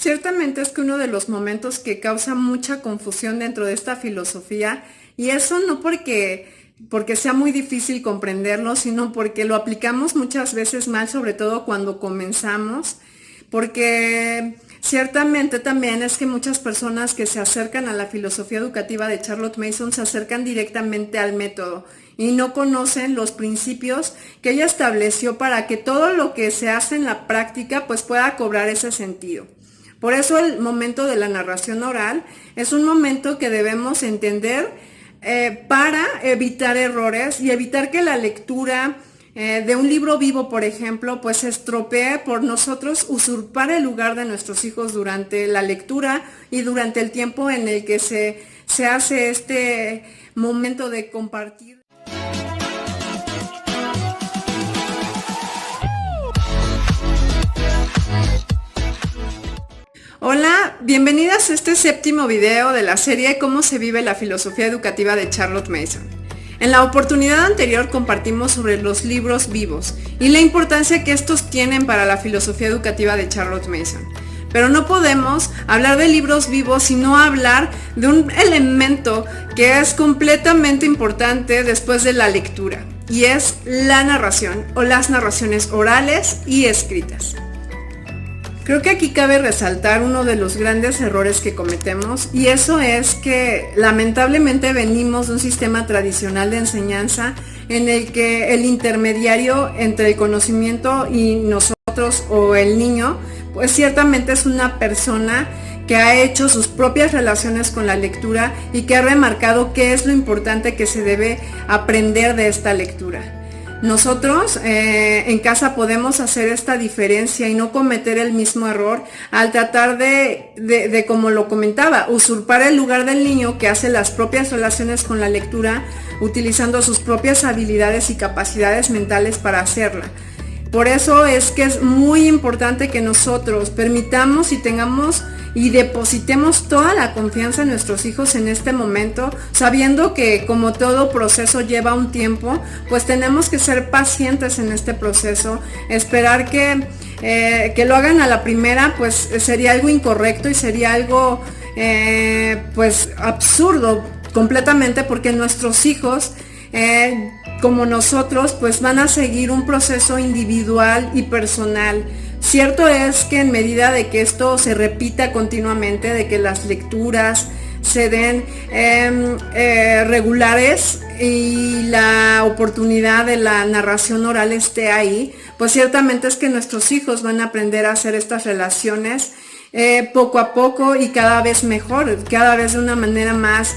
Ciertamente es que uno de los momentos que causa mucha confusión dentro de esta filosofía, y eso no porque sea muy difícil comprenderlo, sino porque lo aplicamos muchas veces mal, sobre todo cuando comenzamos, porque ciertamente también es que muchas personas que se acercan a la filosofía educativa de Charlotte Mason se acercan directamente al método y no conocen los principios que ella estableció para que todo lo que se hace en la práctica pues pueda cobrar ese sentido. Por eso el momento de la narración oral es un momento que debemos entender para evitar errores y evitar que la lectura de un libro vivo, por ejemplo, pues se estropee por nosotros usurpar el lugar de nuestros hijos durante la lectura y durante el tiempo en el que se hace este momento de compartir. Hola, bienvenidas a este séptimo video de la serie Cómo se vive la filosofía educativa de Charlotte Mason. En la oportunidad anterior compartimos sobre los libros vivos y la importancia que estos tienen para la filosofía educativa de Charlotte Mason. Pero no podemos hablar de libros vivos sino hablar de un elemento que es completamente importante después de la lectura, y es la narración o las narraciones orales y escritas. Creo que aquí cabe resaltar uno de los grandes errores que cometemos, y eso es que lamentablemente venimos de un sistema tradicional de enseñanza en el que el intermediario entre el conocimiento y nosotros o el niño, pues ciertamente es una persona que ha hecho sus propias relaciones con la lectura y que ha remarcado qué es lo importante que se debe aprender de esta lectura. Nosotros en casa podemos hacer esta diferencia y no cometer el mismo error al tratar de, como lo comentaba, usurpar el lugar del niño que hace las propias relaciones con la lectura, utilizando sus propias habilidades y capacidades mentales para hacerla. Por eso es que es muy importante que nosotros permitamos y tengamos y depositemos toda la confianza en nuestros hijos en este momento, sabiendo que como todo proceso lleva un tiempo, pues tenemos que ser pacientes en este proceso. Esperar que lo hagan a la primera, pues sería algo incorrecto y sería algo pues absurdo completamente, porque nuestros hijos como nosotros pues van a seguir un proceso individual y personal. Cierto es que en medida de que esto se repita continuamente, de que las lecturas se den regulares y la oportunidad de la narración oral esté ahí, pues ciertamente es que nuestros hijos van a aprender a hacer estas relaciones poco a poco y cada vez mejor, cada vez de una manera más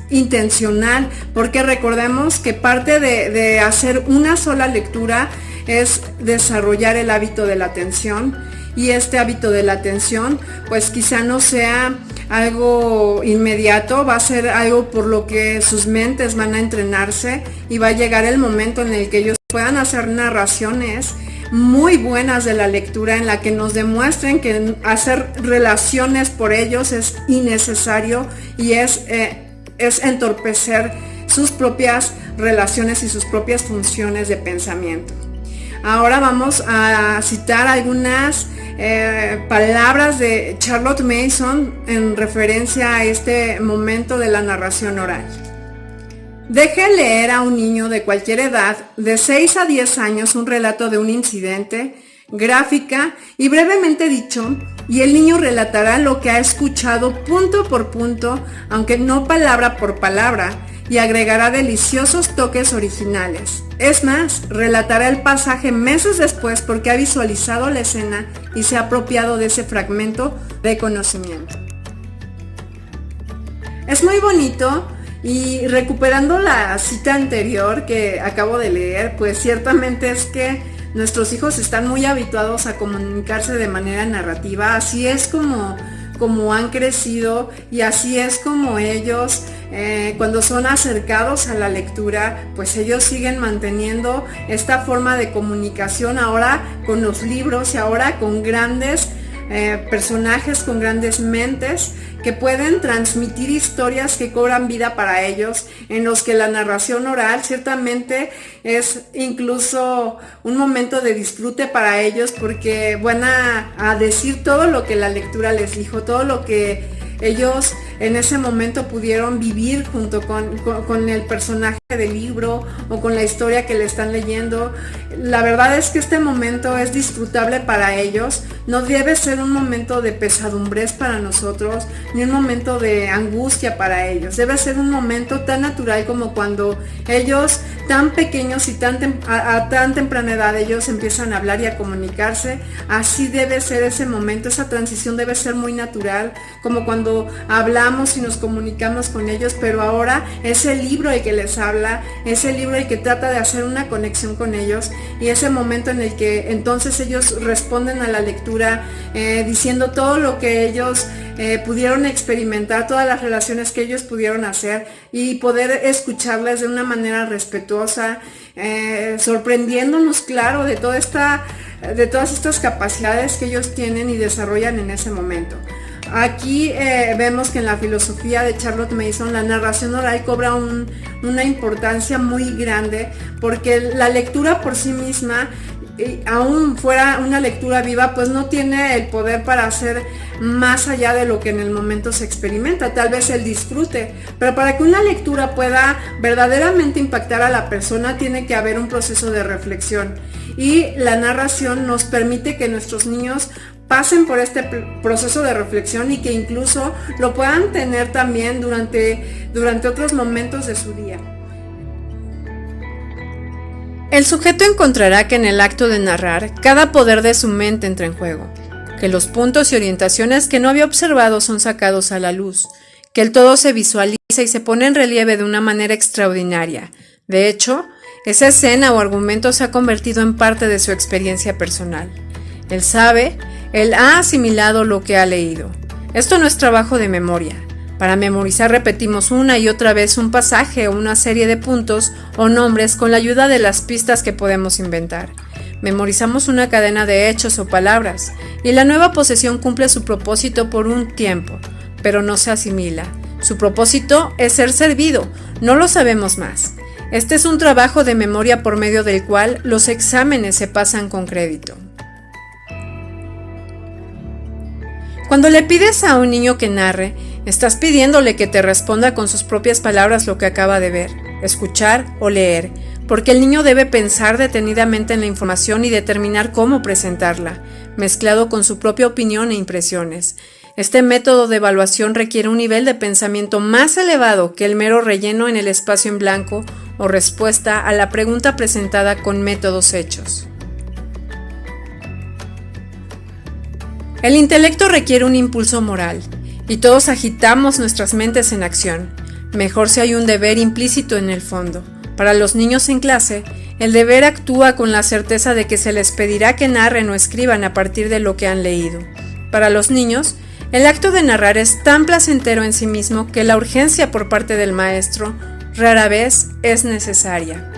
intencional, porque recordemos que parte de hacer una sola lectura es desarrollar el hábito de la atención, y este hábito de la atención pues quizá no sea algo inmediato, va a ser algo por lo que sus mentes van a entrenarse y va a llegar el momento en el que ellos puedan hacer narraciones muy buenas de la lectura, en la que nos demuestren que hacer relaciones por ellos es innecesario y es entorpecer sus propias relaciones y sus propias funciones de pensamiento. Ahora vamos a citar algunas palabras de Charlotte Mason en referencia a este momento de la narración oral. Deje leer a un niño de cualquier edad, de 6 a 10 años, un relato de un incidente, gráfica y brevemente dicho, y el niño relatará lo que ha escuchado punto por punto, aunque no palabra por palabra, y agregará deliciosos toques originales. Es más, relatará el pasaje meses después porque ha visualizado la escena y se ha apropiado de ese fragmento de conocimiento. Es muy bonito. Y recuperando la cita anterior que acabo de leer, pues ciertamente es que nuestros hijos están muy habituados a comunicarse de manera narrativa. Así es como han crecido y así es como ellos cuando son acercados a la lectura, pues ellos siguen manteniendo esta forma de comunicación ahora con los libros y ahora con grandes personajes, con grandes mentes que pueden transmitir historias que cobran vida para ellos, en los que la narración oral ciertamente es incluso un momento de disfrute para ellos, porque van a decir todo lo que la lectura les dijo, todo lo que ellos en ese momento pudieron vivir junto con el personaje del libro o con la historia que le están leyendo. La verdad es que este momento es disfrutable para ellos, no debe ser un momento de pesadumbrez para nosotros, ni un momento de angustia para ellos. Debe ser un momento tan natural como cuando ellos, tan pequeños y a tan temprana edad, ellos empiezan a hablar y a comunicarse. Así debe ser ese momento, esa transición debe ser muy natural, como cuando hablamos y nos comunicamos con ellos, pero ahora es el libro el que les habla, es el libro el que trata de hacer una conexión con ellos, y ese momento en el que entonces ellos responden a la lectura diciendo todo lo que ellos pudieron experimentar, todas las relaciones que ellos pudieron hacer, y poder escucharles de una manera respetuosa, sorprendiéndonos, claro, de todas estas capacidades que ellos tienen y desarrollan en ese momento. Aquí vemos que en la filosofía de Charlotte Mason la narración oral cobra una importancia muy grande, porque la lectura por sí misma, aún fuera una lectura viva, pues no tiene el poder para hacer más allá de lo que en el momento se experimenta, tal vez el disfrute, pero para que una lectura pueda verdaderamente impactar a la persona tiene que haber un proceso de reflexión, y la narración nos permite que nuestros niños pasen por este proceso de reflexión y que incluso lo puedan tener también durante otros momentos de su día. El sujeto encontrará que en el acto de narrar, cada poder de su mente entra en juego, que los puntos y orientaciones que no había observado son sacados a la luz, que el todo se visualiza y se pone en relieve de una manera extraordinaria. De hecho, esa escena o argumento se ha convertido en parte de su experiencia personal. Él ha asimilado lo que ha leído. Esto no es trabajo de memoria. Para memorizar repetimos una y otra vez un pasaje o una serie de puntos o nombres con la ayuda de las pistas que podemos inventar. Memorizamos una cadena de hechos o palabras, y la nueva posesión cumple su propósito por un tiempo, pero no se asimila. Su propósito es ser servido, no lo sabemos más. Este es un trabajo de memoria por medio del cual los exámenes se pasan con crédito. Cuando le pides a un niño que narre, estás pidiéndole que te responda con sus propias palabras lo que acaba de ver, escuchar o leer, porque el niño debe pensar detenidamente en la información y determinar cómo presentarla, mezclado con su propia opinión e impresiones. Este método de evaluación requiere un nivel de pensamiento más elevado que el mero relleno en el espacio en blanco o respuesta a la pregunta presentada con métodos hechos. El intelecto requiere un impulso moral, y todos agitamos nuestras mentes en acción. Mejor si hay un deber implícito en el fondo. Para los niños en clase, el deber actúa con la certeza de que se les pedirá que narren o escriban a partir de lo que han leído. Para los niños, el acto de narrar es tan placentero en sí mismo que la urgencia por parte del maestro rara vez es necesaria.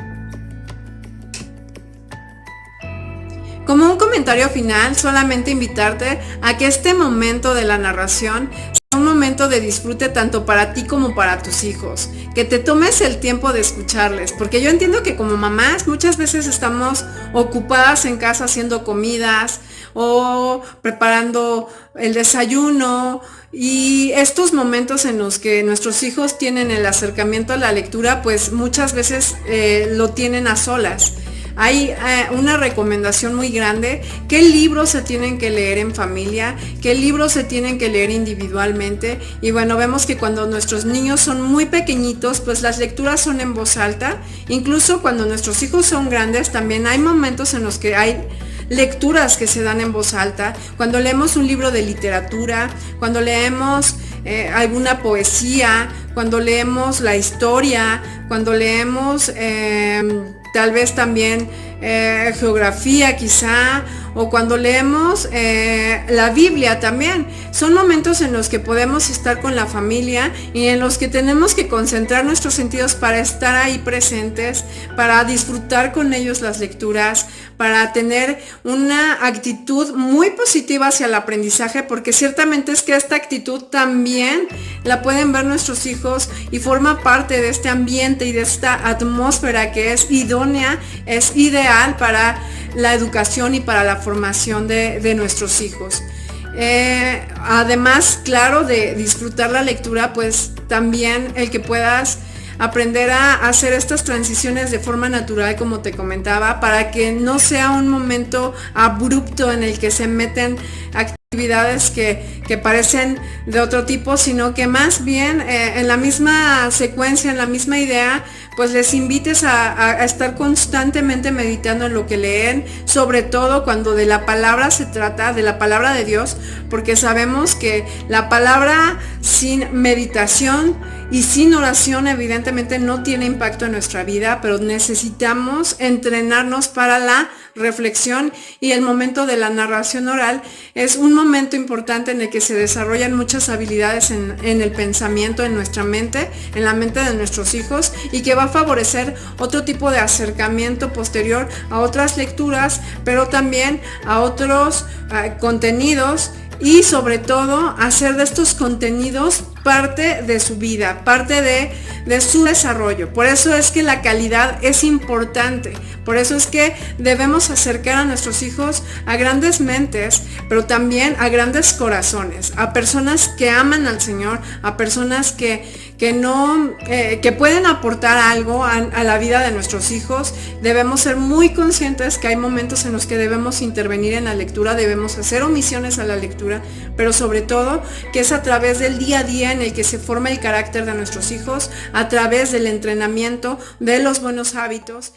Como un comentario final, solamente invitarte a que este momento de la narración sea un momento de disfrute tanto para ti como para tus hijos, que te tomes el tiempo de escucharles, porque yo entiendo que como mamás muchas veces estamos ocupadas en casa haciendo comidas o preparando el desayuno, y estos momentos en los que nuestros hijos tienen el acercamiento a la lectura, pues muchas veces lo tienen a solas. Hay una recomendación muy grande: qué libros se tienen que leer en familia, qué libros se tienen que leer individualmente. Y bueno, vemos que cuando nuestros niños son muy pequeñitos, pues las lecturas son en voz alta. Incluso cuando nuestros hijos son grandes, también hay momentos en los que hay lecturas que se dan en voz alta. Cuando leemos un libro de literatura, cuando leemos alguna poesía, cuando leemos la historia, cuando leemos tal vez también geografía quizá, o cuando leemos la Biblia también. Son momentos en los que podemos estar con la familia y en los que tenemos que concentrar nuestros sentidos para estar ahí presentes, para disfrutar con ellos las lecturas, para tener una actitud muy positiva hacia el aprendizaje, porque ciertamente es que esta actitud también la pueden ver nuestros hijos y forma parte de este ambiente y de esta atmósfera que es idónea, es ideal para la educación y para la formación de nuestros hijos. Además, claro, de disfrutar la lectura, pues también el que puedas aprender a hacer estas transiciones de forma natural, como te comentaba, para que no sea un momento abrupto en el que se meten actividades que parecen de otro tipo, sino que más bien en la misma secuencia, en la misma idea, pues les invites a estar constantemente meditando en lo que leen, sobre todo cuando de la palabra se trata, de la palabra de Dios, porque sabemos que la palabra sin meditación y sin oración evidentemente no tiene impacto en nuestra vida, pero necesitamos entrenarnos para la reflexión, y el momento de la narración oral es un momento importante en el que se desarrollan muchas habilidades en el pensamiento, en nuestra mente, en la mente de nuestros hijos, y que va a favorecer otro tipo de acercamiento posterior a otras lecturas, pero también a otros contenidos, y sobre todo hacer de estos contenidos parte de su vida, parte de su desarrollo. Por eso es que la calidad es importante, por eso es que debemos acercar a nuestros hijos a grandes mentes, pero también a grandes corazones, a personas que aman al Señor, a personas que pueden aportar algo a la vida de nuestros hijos. Debemos ser muy conscientes que hay momentos en los que debemos intervenir en la lectura, debemos hacer omisiones a la lectura, pero sobre todo que es a través del día a día en el que se forma el carácter de nuestros hijos, a través del entrenamiento de los buenos hábitos.